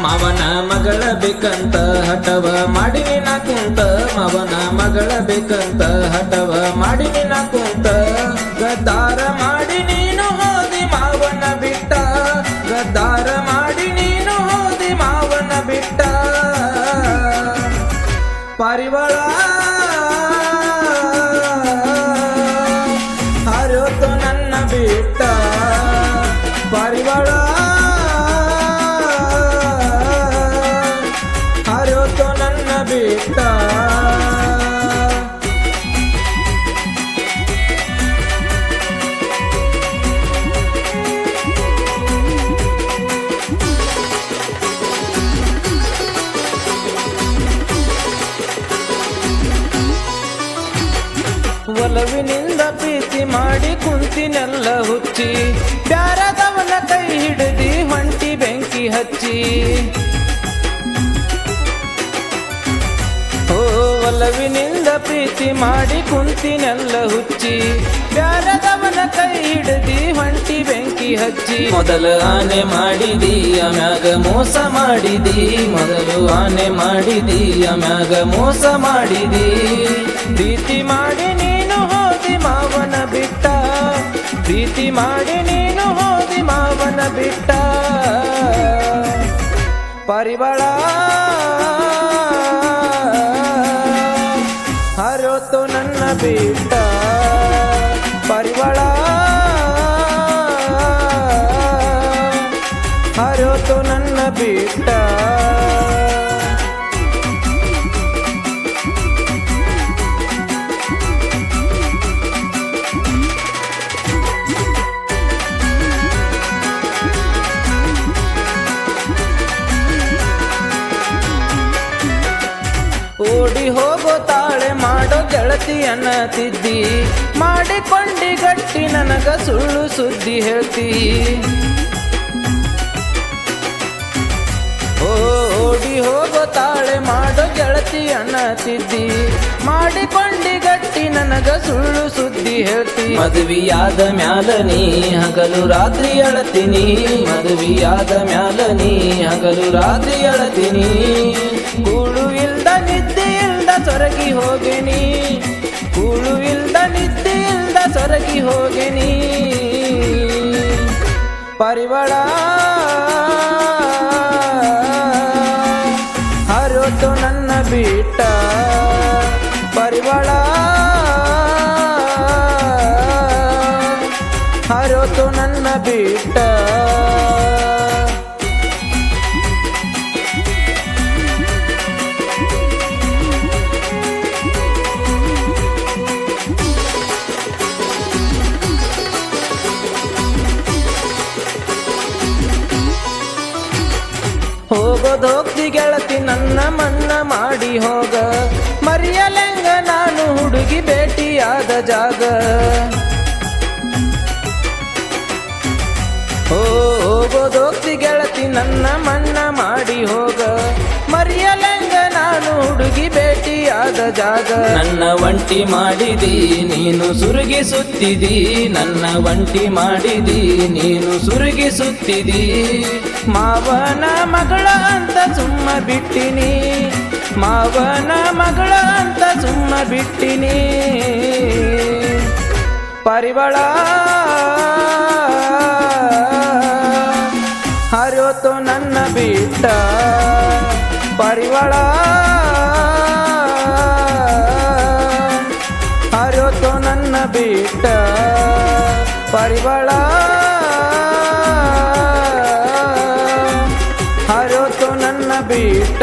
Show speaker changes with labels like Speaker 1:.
Speaker 1: ಮಾವನ ಮಗಳ ಬೇಕಂತ ಹಠವ ಮಾಡಿನಿ ನಾ ಕುಂತ ಮಾವನ ಮಗಳ ಬೇಕಂತ ಹಠವ ಮಾಡಿನಿ ನಾ ಕುಂತ ಗದ್ದಾರ ಮಾಡಿ ನೀನು ಹೋದಿ ಮಾವನ ಬಿಟ್ಟ ಗದ್ದಾರ ಮಾಡಿ ನೀನು ಹೋದಿ ಮಾವನ ಬಿಟ್ಟ ಪಾರಿವಾಳ ಹರಿಯೋತು ನನ್ನ ಬಿಟ್ಟ ಪಾರಿವಾಳ ಹರಿಯೋತು ನನ್ನ ಬಿಟ್ಟ ಒಲವಿನಿಂದ ಪ್ರೀತಿ ಮಾಡಿ ಕುಂತಿನೆಲ್ಲ ಹುಚ್ಚಿ ಬ್ಯಾರದವನ ಕೈ ಹಿಡಿದಿ ಹೊಂಟಿ ಬೆಂಕಿ ಹಚ್ಚಿ ಓ ಒಲವಿನಿಂದ ಪ್ರೀತಿ ಮಾಡಿ ಕುಂತಿನೆಲ್ಲ ಹುಚ್ಚಿ ಬ್ಯಾರದವನ ಕೈ ಹಿಡಿದಿ ಹೊಂಟಿ ಬೆಂಕಿ ಹಚ್ಚಿ ಮೊದಲು ಆನೆ ಮಾಡಿದಿ ಆಮ್ಯಾಗ ಮೋಸ ಮಾಡಿದಿ ಮೊದಲು ಆನೆ ಮಾಡಿದಿ ಆಮ್ಯಾಗ ಮೋಸ ಮಾಡಿದಿ ಪ್ರೀತಿ ಮಾಡಿ ಮಾವನ ಬಿಟ್ಟ ಪ್ರೀತಿ ಮಾಡಿ ನೀನು ಹೋದಿ ಮಾವನ ಬಿಟ್ಟ ಪಾರಿವಾಳ ಹರಿಯೋತು ನನ್ನ ಬಿಟ್ಟ ಪಾರಿವಾಳ ಹರಿಯೋತು ನನ್ನ ಬಿಟ್ಟ ಓಡಿ ಹೋಗೋ ತಾಳೆ ಮಾಡೋ ಗೆಳತಿಯನ್ನ ತಿದ್ದಿ ಮಾಡಿಕೊಂಡಿ ಗಟ್ಟಿ ನನಗ ಸುಳ್ಳು ಸುದ್ದಿ ಹೇಳ್ತಿ ಓಡಿ ಹೋಗೋ ತಾಳೆ ಮಾಡೋ ಗೆಳತಿಯನ್ನ ತಿದ್ದಿ ಮಾಡಿಕೊಂಡಿ ಗಟ್ಟಿ ನನಗ ಸುಳ್ಳು ಸುದ್ದಿ ಹೇಳ್ತಿ ಮದುವೆಯಾದ ಮ್ಯಾಲ ನೀ ಹಗಲು ರಾತ್ರಿ ಅಳತೀನಿ ಮದುವೆಯಾದ ಮ್ಯಾಲ ನೀ ಹಗಲು ರಾತ್ರಿ ಅಳತೀನಿ ಕೂಳು ಇಲ್ದ ನಿದ್ದೆ ಇಲ್ದ ಸೊರಗಿ ಹೋಗೆನಿ ಕೂಳು ಇಲ್ದ ನಿದ್ದೆ ಇಲ್ದ ಸೊರಗಿ ಹೋಗೆನಿ ಪಾರಿವಾಳ ಹರಿಯೋತು ನನ್ನ ಬಿಟ್ಟ ಪಾರಿವಾಳ ಹರಿಯೋತು ನನ್ನ ಬಿಟ್ಟ ಹೋಗೋದೋಗ್ತಿ ಗೆಳತಿ ನನ್ನ ಮನ್ನ ಮಾಡಿ ಹೋಗ ಮರಿಯಲೆಂಗ ನಾನು ಹುಡುಗಿ ಭೇಟಿಯಾದ ಜಾಗ ಹೋಗೋದೋಗ್ತಿ ಗೆಳತಿ ನನ್ನ ಮನ್ನ ಮಾಡಿ ಹೋಗ ಮರಿಯಲೆಂಗ ನಾನು ಹುಡುಗಿ ಭೇಟಿಯಾದ ಜಾಗ ನನ್ನ ಒಂಟಿ ಮಾಡಿದಿ ನೀನು ಸುರುಗಿ ಸುತ್ತಿದಿ ನನ್ನ ಒಂಟಿ ಮಾಡಿದಿ ನೀನು ಸುರುಗಿ ಸುತ್ತಿದಿ ಮಾವನ ಮಗಳ ಅಂತ ಸುಮ್ಮ ಬಿಟ್ಟಿನಿ ಮಾವನ ಮಗಳ ಅಂತ ಸುಮ್ಮ ಬಿಟ್ಟಿನಿ ಪಾರಿವಾಳ ಹರಿಯೋತು ನನ್ನ ಬಿಟ್ಟ ಪಾರಿವಾಳ ಹರಿಯೋತು ನನ್ನ ಬಿಟ್ಟ ಪಾರಿವಾಳ ಹರಿಯೋತು ನನ್ನ ಬಿಟ್ಟ